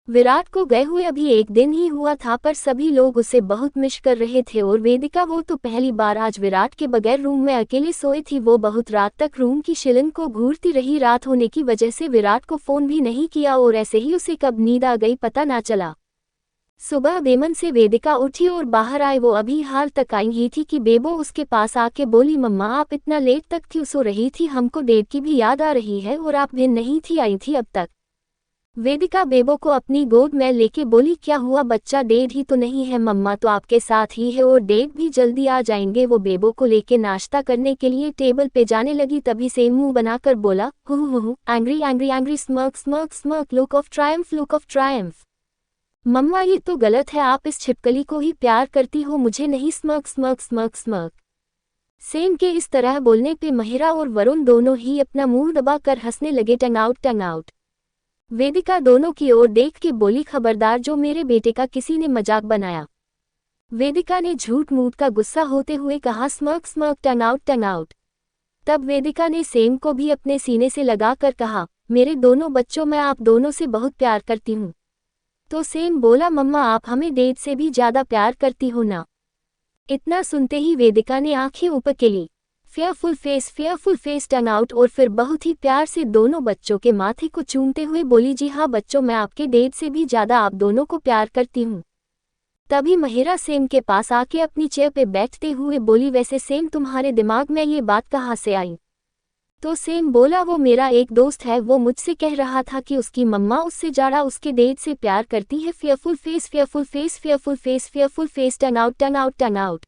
विराट को गए हुए अभी एक दिन ही हुआ था, पर सभी लोग उसे बहुत मिस कर रहे थे। और वेदिका, वो तो पहली बार आज विराट के बगैर रूम में अकेले सोई थी। वो बहुत रात तक रूम की शिलन को घूरती रही। रात होने की वजह से विराट को फोन भी नहीं किया और ऐसे ही उसे कब नींद आ गई पता ना चला। सुबह बेमन से वेदिका उठी और बाहर आए। वो अभी हाल तक आई ही थी कि बेबो उसके पास आके बोली, मम्मा आप इतना लेट तक क्यों सो रही थी? हमको डेट की भी याद आ रही है और आप भी नहीं थी आई थी अब तक। वेदिका बेबो को अपनी गोद में लेके बोली, क्या हुआ बच्चा, डेड ही तो नहीं है? मम्मा तो आपके साथ ही है और डेड भी जल्दी आ जाएंगे। वो बेबो को लेके नाश्ता करने के लिए टेबल पे जाने लगी, तभी से मुंह बनाकर बोला, huh angry angry angry, smirk smirk smirk, look of triumph look of triumph. मम्मा ये तो गलत है, आप इस छिपकली को ही प्यार करती हो, मुझे नहीं। Smirk smirk smirk smirk. Same के इस तरह बोलने पे महिरा और वरुण दोनों ही अपना मुंह दबा कर हंसने लगे। टंग आउट टंग आउट। वेदिका दोनों की ओर देख के बोली, खबरदार जो मेरे बेटे का किसी ने मजाक बनाया। वेदिका ने झूठ मूठ का गुस्सा होते हुए कहा, स्मर्क स्मर्क टंग आउट टंग आउट। तब वेदिका ने सेम को भी अपने सीने से लगा कर कहा, मेरे दोनों बच्चों, मैं आप दोनों से बहुत प्यार करती हूँ। तो सेम बोला, मम्मा आप हमें डेड से भी ज्यादा प्यार करती हो ना। इतना सुनते ही वेदिका ने आंखें ऊपर के ली। फेयरफुल फेस टंग आउट। और फिर बहुत ही प्यार से दोनों बच्चों के माथे को चूमते हुए बोली, जी हाँ बच्चों, मैं आपके डेड से भी ज्यादा आप दोनों को प्यार करती हूँ। तभी महिरा सेम के पास आके अपनी चेयर पे बैठते हुए बोली, वैसे सेम तुम्हारे दिमाग में ये बात कहाँ से आई? तो सेम बोला, वो मेरा एक दोस्त है, वो मुझसे कह रहा था कि उसकी मम्मा उससे ज्यादा उसके डेड से प्यार करती है। फेयरफुल फेस टंग आउट टंग आउट टंग आउट।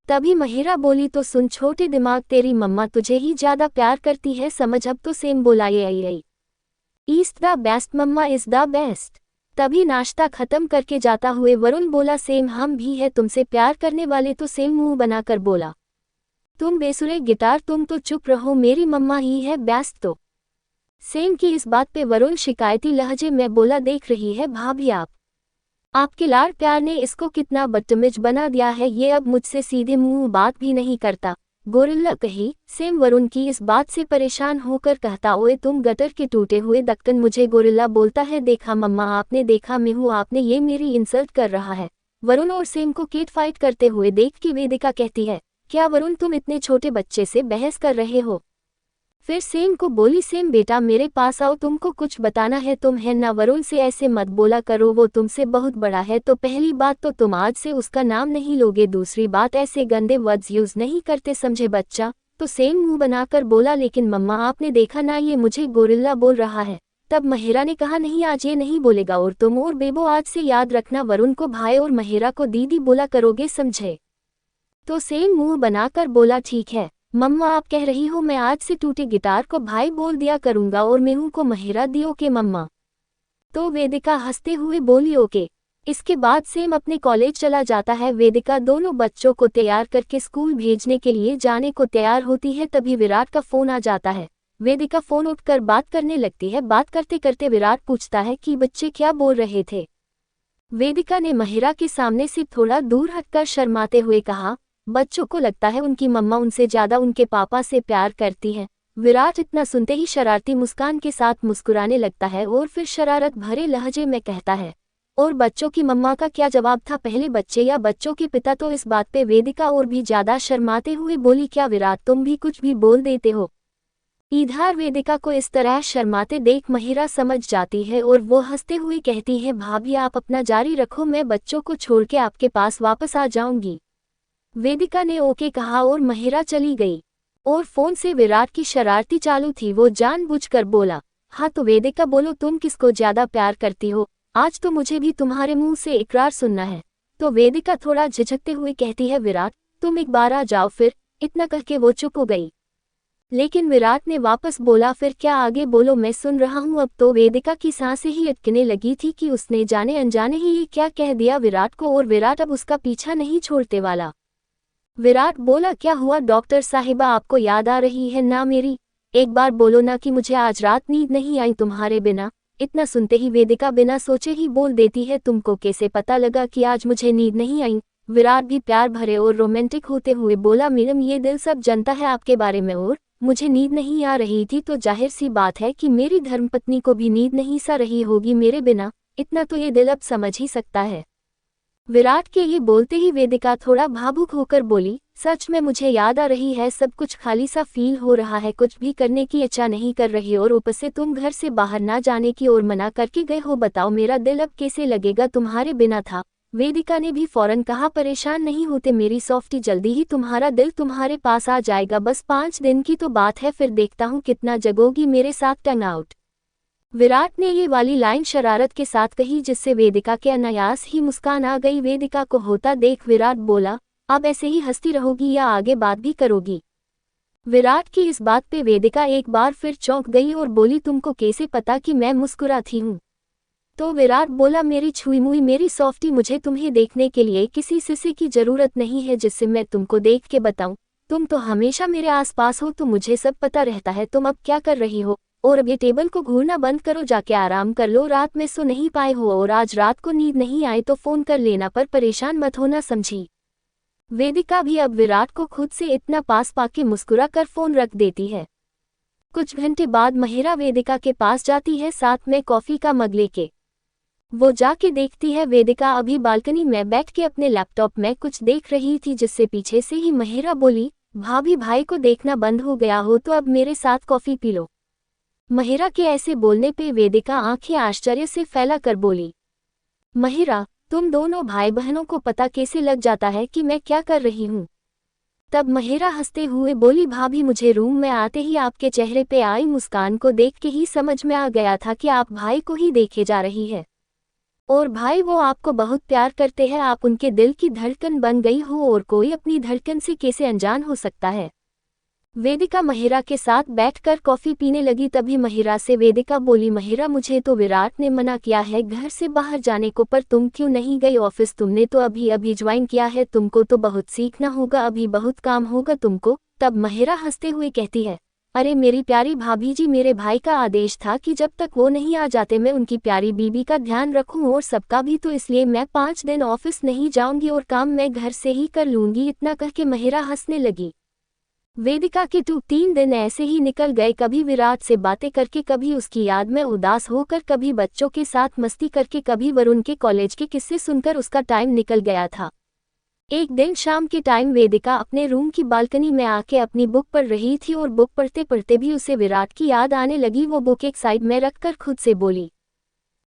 तभी महिरा बोली, तो सुन छोटे दिमाग, तेरी मम्मा तुझे ही ज्यादा प्यार करती है, समझ अब? तो सेम बोला, ये east the best, mamma is the best. तभी नाश्ता खत्म करके जाता हुए वरुण बोला, सेम हम भी है तुमसे प्यार करने वाले। तो सेम मुंह बनाकर बोला, तुम बेसुरे गिटार, तुम तो चुप रहो, मेरी मम्मा ही है बेस्ट। तो सेम की इस बात पे वरुण शिकायती लहजे में बोला, देख रही है भाभी आपके लाड़ प्यार ने इसको कितना बदतमीज बना दिया है, ये अब मुझसे सीधे मुंह बात भी नहीं करता। गोरिल्ला कही। सेम वरुण की इस बात से परेशान होकर कहता, ओए तुम गटर के टूटे हुए ढक्कन, मुझे गोरिल्ला बोलता है? देखा मम्मा आपने, देखा मैं हूँ, आपने, ये मेरी इंसल्ट कर रहा है। वरुण और सेम को केट फाइट करते हुए देख के वेदिका कहती है, क्या वरुण तुम इतने छोटे बच्चे से बहस कर रहे हो? फिर सेम को बोली, सेम बेटा मेरे पास आओ, तुमको कुछ बताना है। तुम है ना, वरुण से ऐसे मत बोला करो, वो तुमसे बहुत बड़ा है। तो पहली बात तो तुम आज से उसका नाम नहीं लोगे, दूसरी बात ऐसे गंदे वर्ड्स यूज नहीं करते, समझे बच्चा? तो सेम मुंह बनाकर बोला, लेकिन मम्मा आपने देखा ना, ये मुझे गोरिल्ला बोल रहा है। तब महिरा ने कहा, नहीं आज ये नहीं बोलेगा, और तुम और बेबो आज से याद रखना, वरुण को भाई और महिरा को दीदी बोला करोगे, समझे? तो सेम मुंह बनाकर बोला, ठीक है मम्मा, आप कह रही हो, मैं आज से टूटे गिटार को भाई बोल दिया करूंगा और मेहू को महिरा दी, ओके मम्मा? तो वेदिका हंसते हुए बोली, ओके। इसके बाद सेम अपने कॉलेज चला जाता है। वेदिका दोनों बच्चों को तैयार करके स्कूल भेजने के लिए जाने को तैयार होती है, तभी विराट का फोन आ जाता है। वेदिका फोन उठकर बात करने लगती है। बात करते करते विराट पूछता है कि बच्चे क्या बोल रहे थे? वेदिका ने महिरा के सामने से थोड़ा दूर हटकर शर्माते हुए कहा, बच्चों को लगता है उनकी मम्मा उनसे ज्यादा उनके पापा से प्यार करती है। विराट इतना सुनते ही शरारती मुस्कान के साथ मुस्कुराने लगता है और फिर शरारत भरे लहजे में कहता है, और बच्चों की मम्मा का क्या जवाब था, पहले बच्चे या बच्चों के पिता? तो इस बात पे वेदिका और भी ज्यादा शर्माते हुए बोली, क्या विराट तुम भी कुछ भी बोल देते हो? इधर वेदिका को इस तरह शर्माते देख महिरा समझ जाती है और वो हंसते हुए कहती है, भाभी आप अपना जारी रखो, मैं बच्चों को छोड़ के आपके पास वापस आ जाऊंगी। वेदिका ने ओके कहा और महिरा चली गई। और फोन से विराट की शरारती चालू थी। वो जानबूझकर बोला, हाँ तो वेदिका बोलो, तुम किसको ज्यादा प्यार करती हो? आज तो मुझे भी तुम्हारे मुंह से इकरार सुनना है। तो वेदिका थोड़ा झिझकते हुए कहती है, विराट तुम एक बार आ जाओ। फिर इतना कह के वो चुप हो गई। लेकिन विराट ने वापस बोला, फिर क्या आगे बोलो, मैं सुन रहा हूँ। अब तो वेदिका की सांसें ही अटकने लगी थी कि उसने जाने अनजाने ही ये क्या कह दिया विराट को, और विराट अब उसका पीछा नहीं छोड़ने वाला। विराट बोला, क्या हुआ डॉक्टर साहिबा, आपको याद आ रही है ना मेरी? एक बार बोलो ना कि मुझे आज रात नींद नहीं आई तुम्हारे बिना। इतना सुनते ही वेदिका बिना सोचे ही बोल देती है, तुमको कैसे पता लगा कि आज मुझे नींद नहीं आई? विराट भी प्यार भरे और रोमांटिक होते हुए बोला, मैडम ये दिल सब जानता है आपके बारे में, और मुझे नींद नहीं आ रही थी तो जाहिर सी बात है कि मेरी धर्मपत्नी को भी नींद नहीं सा रही होगी मेरे बिना। इतना तो ये दिल अब समझ ही सकता है। विराट के ये बोलते ही वेदिका थोड़ा भावुक होकर बोली, सच में मुझे याद आ रही है सब कुछ, खाली सा फील हो रहा है, कुछ भी करने की इच्छा नहीं कर रही और ऊपर से तुम घर से बाहर ना जाने की ओर मना करके गए हो। बताओ मेरा दिल अब कैसे लगेगा तुम्हारे बिना था। वेदिका ने भी फौरन कहा, परेशान नहीं होते मेरी सॉफ्टी, जल्दी ही तुम्हारा दिल तुम्हारे पास आ जाएगा, बस 5 दिन की तो बात है, फिर देखता हूँ कितना जगोगी मेरे साथ टंग आउट। विराट ने ये वाली लाइन शरारत के साथ कही जिससे वेदिका के अनायास ही मुस्कान आ गई। वेदिका को होता देख विराट बोला, अब ऐसे ही हंसती रहोगी या आगे बात भी करोगी। विराट की इस बात पे वेदिका एक बार फिर चौंक गई और बोली, तुमको कैसे पता कि मैं मुस्कुराती हूँ। तो विराट बोला, मेरी छुई मुई मेरी सॉफ्टी, मुझे तुम्हें देखने के लिए किसी सिसे की जरूरत नहीं है जिससे मैं तुमको देख के बताऊं, तुम तो हमेशा मेरे आसपास हो तो मुझे सब पता रहता है। तुम अब क्या कर रही हो, और अब ये टेबल को घूरना बंद करो, जाके आराम कर लो, रात में सो नहीं पाए हो और आज रात को नींद नहीं आए तो फोन कर लेना, पर परेशान मत होना, समझी। वेदिका भी अब विराट को खुद से इतना पास पाके मुस्कुरा कर फोन रख देती है। कुछ घंटे बाद महिरा वेदिका के पास जाती है, साथ में कॉफी का मग लेके। वो जाके देखती है वेदिका अभी बालकनी में बैठ के अपने लैपटॉप में कुछ देख रही थी, जिससे पीछे से ही महिरा बोली, भाभी भाई को देखना बंद हो गया हो तो अब मेरे साथ कॉफी पी लो। महिरा के ऐसे बोलने पे वेदिका आंखें आश्चर्य से फैला कर बोली, महिरा तुम दोनों भाई बहनों को पता कैसे लग जाता है कि मैं क्या कर रही हूँ। तब महिरा हंसते हुए बोली, भाभी मुझे रूम में आते ही आपके चेहरे पे आई मुस्कान को देख के ही समझ में आ गया था कि आप भाई को ही देखे जा रही है, और भाई वो आपको बहुत प्यार करते हैं, आप उनके दिल की धड़कन बन गई हो और कोई अपनी धड़कन से कैसे अनजान हो सकता है। वेदिका महिरा के साथ बैठकर कॉफी पीने लगी। तभी महिरा से वेदिका बोली, महिरा मुझे तो विराट ने मना किया है घर से बाहर जाने को, पर तुम क्यों नहीं गई ऑफिस, तुमने तो अभी अभी ज्वाइन किया है, तुमको तो बहुत सीखना होगा, अभी बहुत काम होगा तुमको। तब महिरा हंसते हुए कहती है, अरे मेरी प्यारी भाभी जी, मेरे भाई का आदेश था कि जब तक वो नहीं आ जाते मैं उनकी प्यारी बीबी का ध्यान रखूं और सबका भी, तो इसलिए मैं 5 दिन ऑफिस नहीं जाऊंगी और काम मैं घर से ही कर लूंगी। इतना कह के महिरा हंसने लगी। वेदिका के 3 दिन ऐसे ही निकल गए, कभी विराट से बातें करके, कभी उसकी याद में उदास होकर, कभी बच्चों के साथ मस्ती करके, कभी वरुण के कॉलेज के किस्से सुनकर उसका टाइम निकल गया था। एक दिन शाम के टाइम वेदिका अपने रूम की बालकनी में आके अपनी बुक पढ़ रही थी और बुक पढ़ते पढ़ते भी उसे विराट की याद आने लगी। वो बुक एक साइड में रखकर खुद से बोली,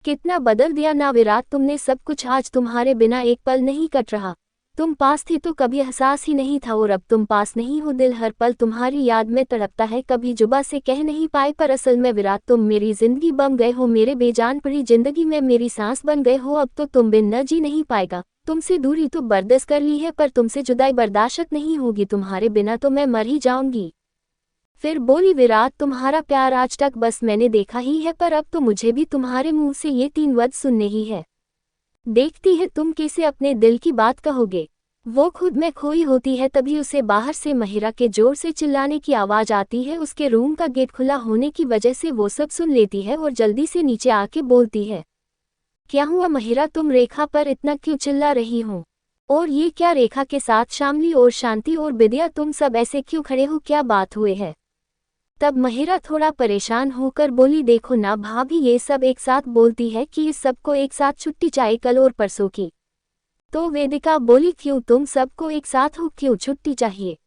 कितना बदल दिया ना विराट तुमने सब कुछ, आज तुम्हारे बिना एक पल नहीं कट रहा। तुम पास थे तो कभी एहसास ही नहीं था और अब तुम पास नहीं हो, दिल हर पल तुम्हारी याद में तड़पता है, कभी जुबा से कह नहीं पाए, पर असल में विराट तुम मेरी जिंदगी बन गए हो, मेरे बेजान पड़ी जिंदगी में मेरी सांस बन गए हो। अब तो तुम बिन न जी नहीं पाएगा, तुमसे दूरी तो बर्दाश्त कर ली है पर तुमसे जुदाई बर्दाश्त नहीं होगी, तुम्हारे बिना तो मैं मर ही जाऊंगी। फिर बोली, विराट तुम्हारा प्यार आज तक बस मैंने देखा ही है, पर अब तो मुझे भी तुम्हारे मुंह से ये 3 वर्ड सुनने ही है। देखती है तुम कैसे अपने दिल की बात कहोगे। वो खुद में खोई होती है, तभी उसे बाहर से महिरा के जोर से चिल्लाने की आवाज आती है। उसके रूम का गेट खुला होने की वजह से वो सब सुन लेती है और जल्दी से नीचे आके बोलती है, क्या हुआ महिरा, तुम रेखा पर इतना क्यों चिल्ला रही हो, और ये क्या रेखा के साथ शामली और शांति और विद्या, तुम सब ऐसे क्यों खड़े हो, क्या बात हुए है। तब महिरा थोड़ा परेशान होकर बोली, देखो ना भाभी, ये सब एक साथ बोलती है कि इस सबको एक साथ छुट्टी चाहिए कल और परसों की। तो वेदिका बोली, क्यों तुम सबको एक साथ हो, क्यों छुट्टी चाहिए।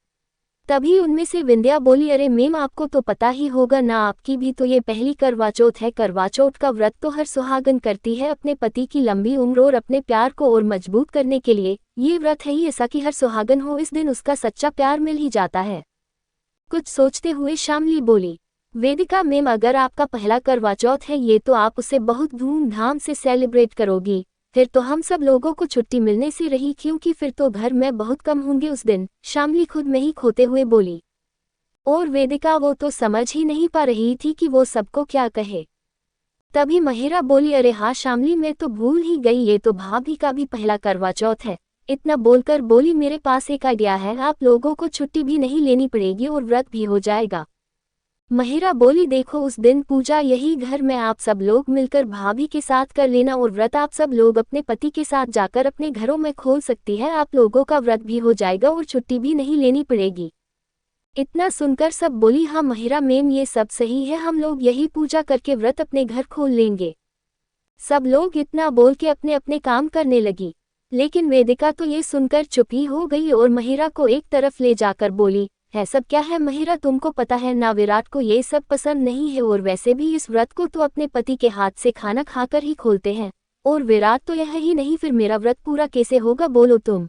तभी उनमें से विंध्या बोली, अरे मैम आपको तो पता ही होगा ना, आपकी भी तो ये पहली करवा चौथ है। करवा चौथ का व्रत तो हर सुहागन करती है अपने पति की लंबी उम्र और अपने प्यार को और मजबूत करने के लिए। ये व्रत है ही ऐसा कि हर सुहागन हो इस दिन उसका सच्चा प्यार मिल ही जाता है। कुछ सोचते हुए शामली बोली, वेदिका मैम अगर आपका पहला करवा चौथ है ये तो आप उसे बहुत धूमधाम से सेलिब्रेट करोगी, फिर तो हम सब लोगों को छुट्टी मिलने से रही, क्योंकि फिर तो घर में बहुत कम होंगे उस दिन। शामली खुद में ही खोते हुए बोली। और वेदिका वो तो समझ ही नहीं पा रही थी कि वो सबको क्या कहे। तभी महिरा बोली, अरे हाँ शामली, मैं तो भूल ही गई, ये तो भाभी का भी पहला करवा चौथ है। इतना बोलकर बोली, मेरे पास एक आइडिया है, आप लोगों को छुट्टी भी नहीं लेनी पड़ेगी और व्रत भी हो जाएगा। महिरा बोली, देखो उस दिन पूजा यही घर में आप सब लोग मिलकर भाभी के साथ कर लेना और व्रत आप सब लोग अपने पति के साथ जाकर अपने घरों में खोल सकती है, आप लोगों का व्रत भी हो जाएगा और छुट्टी भी नहीं लेनी पड़ेगी। इतना सुनकर सब बोली, हाँ महिरा मैम ये सब सही है, हम लोग यही पूजा करके व्रत अपने घर खोल लेंगे। सब लोग इतना बोल के अपने अपने काम करने लगी, लेकिन वेदिका तो ये सुनकर चुप ही हो गई और महिरा को एक तरफ ले जाकर बोली, है सब क्या है महिरा, तुमको पता है ना विराट को ये सब पसंद नहीं है, और वैसे भी इस व्रत को तो अपने पति के हाथ से खाना खाकर ही खोलते हैं, और विराट तो यह ही नहीं, फिर मेरा व्रत पूरा कैसे होगा बोलो तुम।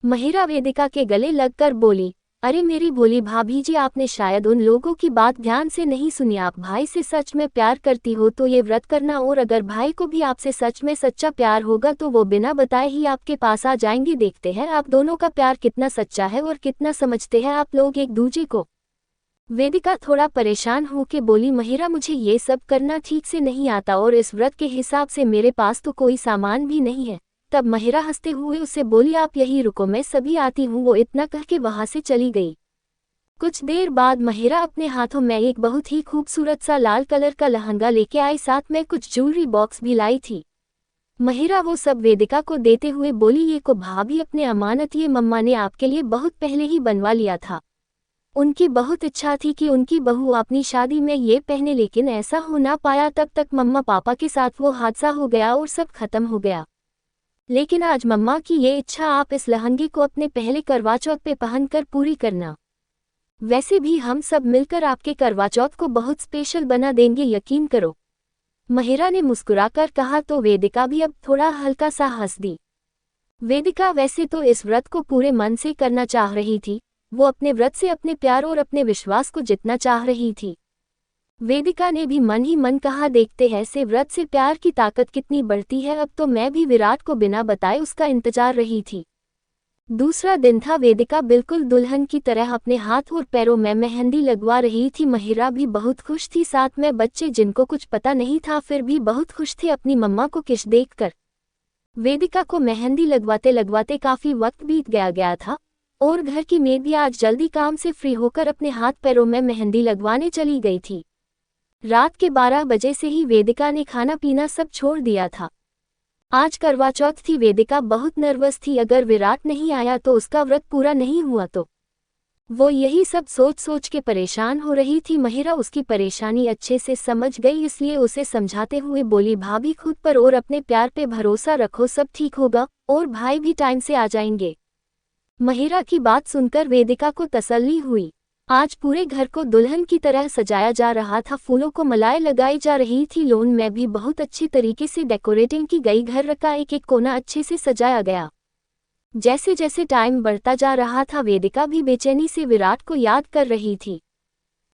महिरा वेदिका के गले लगकर बोली, अरे मेरी भोली भाभी जी, आपने शायद उन लोगों की बात ध्यान से नहीं सुनी। आप भाई से सच में प्यार करती हो तो ये व्रत करना, और अगर भाई को भी आपसे सच में सच्चा प्यार होगा तो वो बिना बताए ही आपके पास आ जाएंगे। देखते हैं आप दोनों का प्यार कितना सच्चा है और कितना समझते हैं आप लोग एक दूसरे को। वेदिका थोड़ा परेशान होकर बोली, महिरा मुझे ये सब करना ठीक से नहीं आता और इस व्रत के हिसाब से मेरे पास तो कोई सामान भी नहीं है। तब महिरा हंसते हुए उससे बोली, आप यहीं रुको, मैं सभी आती हूँ। वो इतना कह के वहां से चली गई। कुछ देर बाद महिरा अपने हाथों में एक बहुत ही खूबसूरत सा लाल कलर का लहंगा लेके आई, साथ में कुछ ज्वेलरी बॉक्स भी लाई थी। महिरा वो सब वेदिका को देते हुए बोली, ये को भाभी अपने अमानत, ये मम्मा ने आपके लिए बहुत पहले ही बनवा लिया था। उनकी बहुत इच्छा थी कि उनकी बहू अपनी शादी में ये पहने, लेकिन ऐसा हो ना पाया। तब तक मम्मा पापा के साथ वो हादसा हो गया और सब खत्म हो गया। लेकिन आज मम्मा की ये इच्छा, आप इस लहंगे को अपने पहले करवा चौथ पे पहनकर पूरी करना। वैसे भी हम सब मिलकर आपके करवा चौथ को बहुत स्पेशल बना देंगे, यकीन करो। महिरा ने मुस्कुराकर कहा तो वेदिका भी अब थोड़ा हल्का सा हंस दी। वेदिका वैसे तो इस व्रत को पूरे मन से करना चाह रही थी, वो अपने व्रत से अपने प्यार और अपने विश्वास को जितना चाह रही थी। वेदिका ने भी मन ही मन कहा, देखते हैं से व्रत से प्यार की ताकत कितनी बढ़ती है। अब तो मैं भी विराट को बिना बताए उसका इंतजार रही थी। दूसरा दिन था, वेदिका बिल्कुल दुल्हन की तरह अपने हाथ और पैरों में मेहंदी लगवा रही थी। महिरा भी बहुत खुश थी, साथ में बच्चे जिनको कुछ पता नहीं था फिर भी बहुत खुश थे अपनी मम्मा को किस देखकर। वेदिका को मेहंदी लगवाते लगवाते काफी वक्त बीत गया था और घर की मेड भी आज जल्दी काम से फ्री होकर अपने हाथ पैरों में मेहंदी लगवाने चली गई थी। रात के 12 बजे से ही वेदिका ने खाना पीना सब छोड़ दिया था। आज करवा चौथ थी, वेदिका बहुत नर्वस थी, अगर विराट नहीं आया तो उसका व्रत पूरा नहीं हुआ तो। वो यही सब सोच सोच के परेशान हो रही थी। महिरा उसकी परेशानी अच्छे से समझ गई, इसलिए उसे समझाते हुए बोली, भाभी खुद पर और अपने प्यार पे भरोसा रखो, सब ठीक होगा और भाई भी टाइम से आ जाएंगे। महिरा की बात सुनकर वेदिका को तसल्ली हुई। आज पूरे घर को दुल्हन की तरह सजाया जा रहा था, फूलों को मालाएं लगाई जा रही थी, लॉन में भी बहुत अच्छी तरीके से डेकोरेटिंग की गई, घर का एक एक कोना अच्छे से सजाया गया। जैसे जैसे टाइम बढ़ता जा रहा था, वेदिका भी बेचैनी से विराट को याद कर रही थी।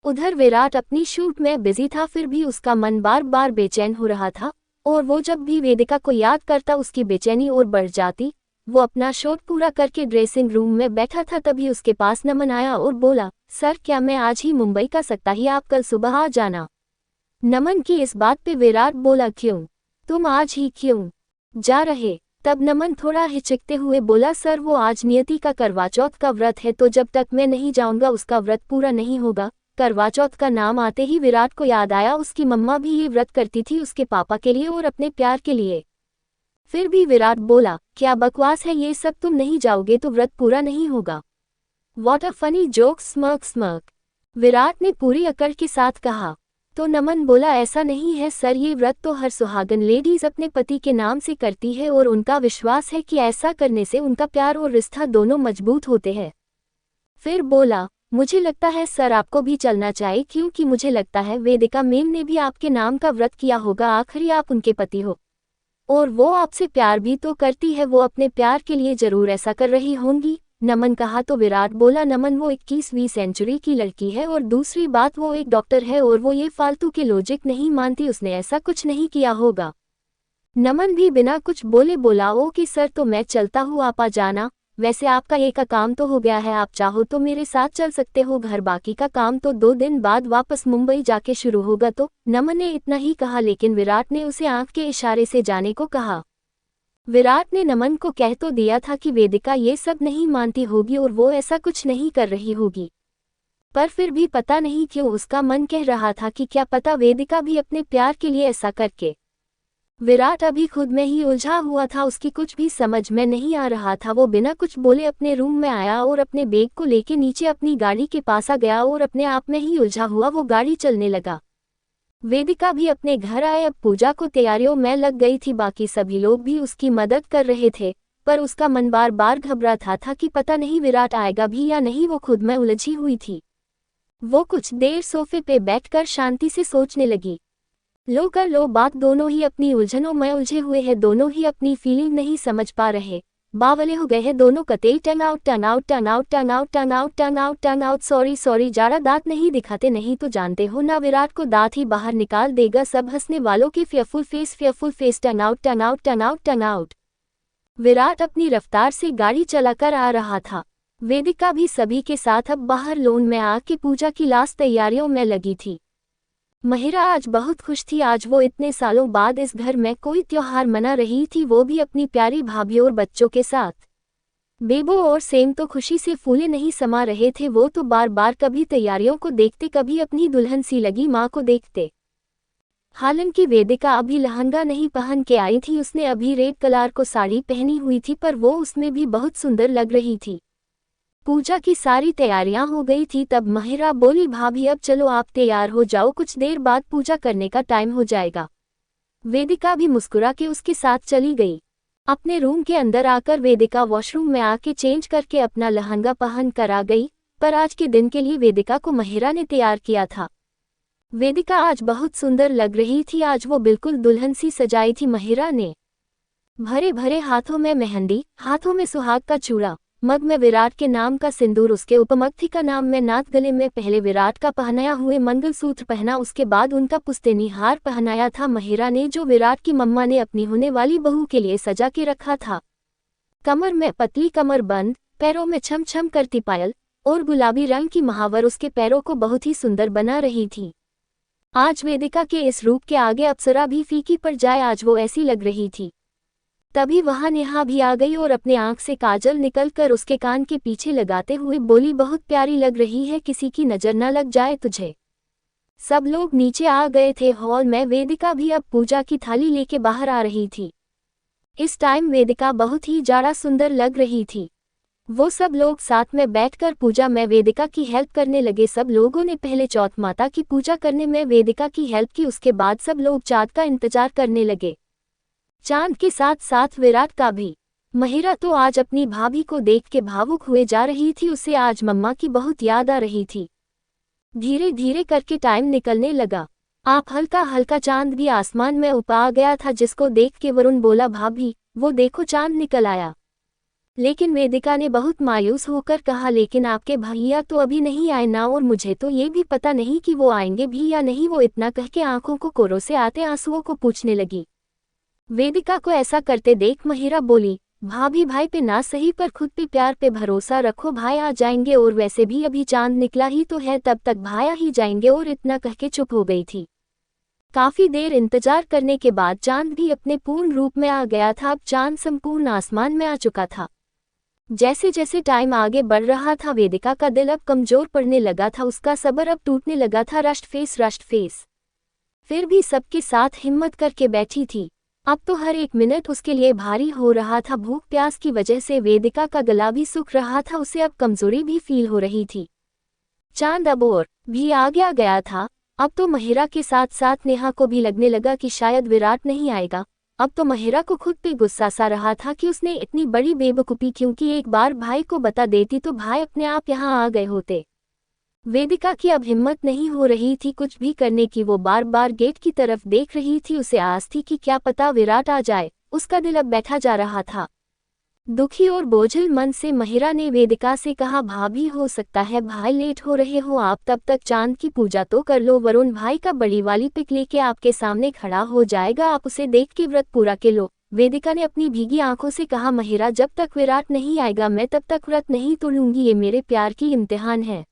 उधर विराट अपनी शूट में बिजी था, फिर भी उसका मन बार बार बेचैन हो रहा था, और वो जब भी वेदिका को याद करता उसकी बेचैनी और बढ़ जाती। वो अपना शूट पूरा करके ड्रेसिंग रूम में बैठा था, तभी उसके पास नमन आया और बोला, सर क्या मैं आज ही मुंबई का सकता ही, आप कल सुबह आ जाना। नमन की इस बात पे विराट बोला, क्यों, तुम आज ही क्यों जा रहे? तब नमन थोड़ा हिचकते हुए बोला, सर वो आज नियति का करवा चौथ का व्रत है, तो जब तक मैं नहीं जाऊंगा उसका व्रत पूरा नहीं होगा। करवा चौथ का नाम आते ही विराट को याद आया, उसकी मम्मा भी ये व्रत करती थी, उसके पापा के लिए और अपने प्यार के लिए। फिर भी विराट बोला, क्या बकवास है ये सब, तुम नहीं जाओगे तो व्रत पूरा नहीं होगा। What a funny joke, smirk smirk, Virat ने पूरी अकड़ के साथ कहा। तो नमन बोला, ऐसा नहीं है सर, ये व्रत तो हर सुहागन लेडीज अपने पति के नाम से करती है और उनका विश्वास है कि ऐसा करने से उनका प्यार और रिश्ता दोनों मजबूत होते हैं। फिर बोला, मुझे लगता है सर आपको भी चलना चाहिए, क्योंकि मुझे लगता है वेदिका मैम ने भी आपके नाम का व्रत किया होगा, आखिरी आप उनके पति हो और वो आपसे प्यार भी तो करती है, वो अपने प्यार के लिए जरूर ऐसा कर रही होंगी। नमन कहा तो विराट बोला, नमन वो 21वीं सेंचुरी की लड़की है और दूसरी बात वो एक डॉक्टर है और वो ये फालतू के लॉजिक नहीं मानती, उसने ऐसा कुछ नहीं किया होगा। नमन भी बिना कुछ बोले बोला, ओके सर तो मैं चलता हूँ, आप आ जाना। वैसे आपका ये का काम तो हो गया है, आप चाहो तो मेरे साथ चल सकते हो घर, बाकी का काम तो 2 दिन बाद वापस मुंबई जाके शुरू होगा। तो नमन ने इतना ही कहा, लेकिन विराट ने उसे आंख के इशारे से जाने को कहा। विराट ने नमन को कह तो दिया था कि वेदिका ये सब नहीं मानती होगी और वो ऐसा कुछ नहीं कर रही होगी, पर फिर भी पता नहीं क्यों उसका मन कह रहा था कि क्या पता वेदिका भी अपने प्यार के लिए ऐसा करके। विराट अभी खुद में ही उलझा हुआ था, उसकी कुछ भी समझ में नहीं आ रहा था। वो बिना कुछ बोले अपने रूम में आया और अपने बैग को लेके नीचे अपनी गाड़ी के पास आ गया और अपने आप में ही उलझा हुआ वो गाड़ी चलने लगा। वेदिका भी अपने घर आए। अब पूजा को तैयारियों में लग गई थी। बाकी सभी लोग भी उसकी मदद कर रहे थे, पर उसका मन बार बार घबराता था कि पता नहीं विराट आएगा भी या नहीं। वो खुद में उलझी हुई थी। वो कुछ देर सोफे पे बैठकर शांति से सोचने लगी। लो कर लो बात, दोनों ही अपनी उलझनों में उलझे हुए हैं, दोनों ही अपनी फीलिंग नहीं समझ पा रहे, बावले हो गए हैं दोनों। कतई टंग आउट टंग आउट टंग आउट टंग आउट टंग आउट टंग आउट टंग आउट। सॉरी सॉरी जाड़ा, दांत नहीं दिखाते, नहीं तो जानते हो ना विराट को दांत ही बाहर निकाल देगा। सब हंसने वालों के फेयरफुल फेस टंग आउट टंग आउट टंग आउट टंग आउट। विराट अपनी रफ्तार से गाड़ी चलाकर आ रहा था। वेदिका भी सभी के साथ अब बाहर लॉन में आके पूजा की लास्ट तैयारियों में लगी थी। महिरा आज बहुत खुश थी। आज वो इतने सालों बाद इस घर में कोई त्योहार मना रही थी, वो भी अपनी प्यारी भाभी और बच्चों के साथ। बेबो और सेम तो खुशी से फूले नहीं समा रहे थे। वो तो बार बार कभी तैयारियों को देखते, कभी अपनी दुल्हन सी लगी माँ को देखते। हालांकि वेदिका अभी लहंगा नहीं पहन के आई थी, उसने अभी रेड कलर को साड़ी पहनी हुई थी, पर वो उसमें भी बहुत सुंदर लग रही थी। पूजा की सारी तैयारियां हो गई थी। तब महिरा बोली, भाभी अब चलो आप तैयार हो जाओ, कुछ देर बाद पूजा करने का टाइम हो जाएगा। वेदिका भी मुस्कुरा के उसके साथ चली गई। अपने रूम के अंदर आकर वेदिका वॉशरूम में आके चेंज करके अपना लहंगा पहन कर आ गई। पर आज के दिन के लिए वेदिका को महिरा ने तैयार किया था। वेदिका आज बहुत सुंदर लग रही थी। आज वो बिल्कुल दुल्हन सी सजाई थी महिरा ने। भरे भरे हाथों में मेहंदी, हाथों में सुहाग का चूड़ा, मग में विराट के नाम का सिंदूर, उसके उपमग्थी का नाम में नाथ, गले में पहले विराट का पहनाया हुए मंगलसूत्र पहना, उसके बाद उनका पुश्तैनी हार पहनाया था महिरा ने, जो विराट की मम्मा ने अपनी होने वाली बहू के लिए सजा के रखा था। कमर में पतली कमर बंद, पैरों में छम छम करती पायल और गुलाबी रंग की महावर उसके पैरों को बहुत ही सुंदर बना रही थी। आज वेदिका के इस रूप के आगे अप्सरा भी फीकी पड़ जाए, आज वो ऐसी लग रही थी। तभी वहां नेहा भी आ गई और अपने आंख से काजल निकलकर उसके कान के पीछे लगाते हुए बोली, बहुत प्यारी लग रही है, किसी की नजर न लग जाए तुझे। सब लोग नीचे आ गए थे हॉल में। वेदिका भी अब पूजा की थाली लेके बाहर आ रही थी। इस टाइम वेदिका बहुत ही ज्यादा सुंदर लग रही थी। वो सब लोग साथ में बैठकर पूजा में वेदिका की हेल्प करने लगे। सब लोगों ने पहले चौथ माता की पूजा करने में वेदिका की हेल्प की, उसके बाद सब लोग चाँद का इंतजार करने लगे। चांद के साथ साथ विराट का भी। महिरा तो आज अपनी भाभी को देख के भावुक हुए जा रही थी। उसे आज मम्मा की बहुत याद आ रही थी। धीरे धीरे करके टाइम निकलने लगा। आप हल्का हल्का चांद भी आसमान में ऊपर आ गया था, जिसको देख के वरुण बोला, भाभी वो देखो चांद निकल आया। लेकिन वेदिका ने बहुत मायूस होकर कहा, लेकिन आपके भैया तो अभी नहीं आए ना, और मुझे तो ये भी पता नहीं कि वो आएंगे भी या नहीं। वो इतना कह के आंखों को कोरों से आते आंसुओं को पूछने लगी। वेदिका को ऐसा करते देख महिरा बोली, भाभी भाई पे ना सही पर खुद पे प्यार पे भरोसा रखो, भाई आ जाएंगे, और वैसे भी अभी चांद निकला ही तो है, तब तक भाई आ ही जाएंगे। और इतना कह के चुप हो गई थी। काफी देर इंतजार करने के बाद चांद भी अपने पूर्ण रूप में आ गया था। अब चांद संपूर्ण आसमान में आ चुका था। जैसे जैसे टाइम आगे बढ़ रहा था, वेदिका का दिल अब कमजोर पड़ने लगा था, उसका सब्र अब टूटने लगा था। रस्ट फेस फिर भी सबके साथ हिम्मत करके बैठी थी। अब तो हर एक मिनट उसके लिए भारी हो रहा था। भूख प्यास की वजह से वेदिका का गला भी सूख रहा था, उसे अब कमजोरी भी फील हो रही थी। चांद अब और भी आगे आ गया था। अब तो महिरा के साथ साथ नेहा को भी लगने लगा कि शायद विराट नहीं आएगा। अब तो महिरा को खुद पे गुस्सा सा रहा था कि उसने इतनी बड़ी बेवकूफ़ी, क्योंकि एक बार भाई को बता देती तो भाई अपने आप यहाँ आ गए होते। वेदिका की अब हिम्मत नहीं हो रही थी कुछ भी करने की। वो बार बार गेट की तरफ देख रही थी। उसे आस थी कि क्या पता विराट आ जाए। उसका दिल अब बैठा जा रहा था। दुखी और बोझिल मन से महिरा ने वेदिका से कहा, भाभी हो सकता है भाई लेट हो रहे हो, आप तब तक चांद की पूजा तो कर लो। वरुण भाई का बड़ी वाली पिक लेके आपके सामने खड़ा हो जाएगा, आप उसे देख के व्रत पूरा के लो। वेदिका ने अपनी भीगी आंखों से कहा, महिरा जब तक विराट नहीं आएगा मैं तब तक व्रत नहीं तोड़ूंगी, ये मेरे प्यार की इम्तिहान है।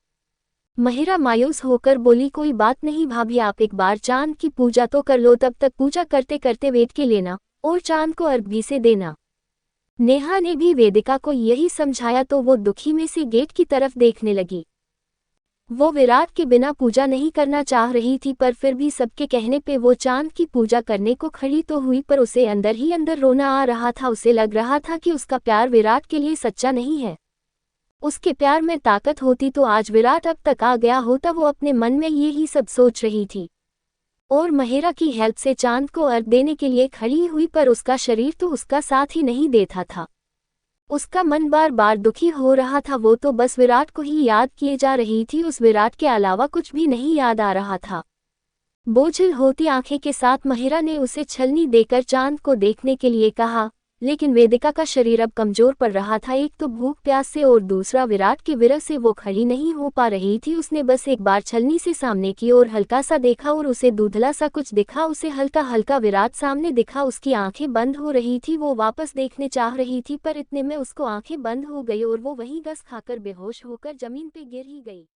महिरा मायूस होकर बोली, कोई बात नहीं भाभी, आप एक बार चांद की पूजा तो कर लो, तब तक पूजा करते करते वेट के लेना और चांद को अर्घ भी से देना। नेहा ने भी वेदिका को यही समझाया तो वो दुखी में से गेट की तरफ देखने लगी। वो विराट के बिना पूजा नहीं करना चाह रही थी, पर फिर भी सबके कहने पे वो चांद की पूजा करने को खड़ी तो हुई, पर उसे अंदर ही अंदर रोना आ रहा था। उसे लग रहा था कि उसका प्यार विराट के लिए सच्चा नहीं है। उसके प्यार में ताकत होती तो आज विराट अब तक आ गया होता। वो अपने मन में ये ही सब सोच रही थी। और महिरा की हेल्प से चांद को अर्घ देने के लिए खड़ी हुई, पर उसका शरीर तो उसका साथ ही नहीं देता था। उसका मन बार बार दुखी हो रहा था, वो तो बस विराट को ही याद किए जा रही थी, उस विराट के अलावा कुछ भी नहीं याद आ रहा था। बोझिल होती आंखें के साथ महिरा ने उसे छलनी देकर चांद को देखने के लिए कहा, लेकिन वेदिका का शरीर अब कमजोर पड़ रहा था, एक तो भूख प्यास से और दूसरा विराट के विरह से वो खड़ी नहीं हो पा रही थी। उसने बस एक बार छलनी से सामने की ओर हल्का सा देखा और उसे धुंधला सा कुछ दिखा, उसे हल्का हल्का विराट सामने दिखा। उसकी आंखें बंद हो रही थी, वो वापस देखने चाह रही थी, पर इतने में उसको आंखें बंद हो गई और वो वहीं घस खाकर बेहोश होकर जमीन पे गिर ही गई।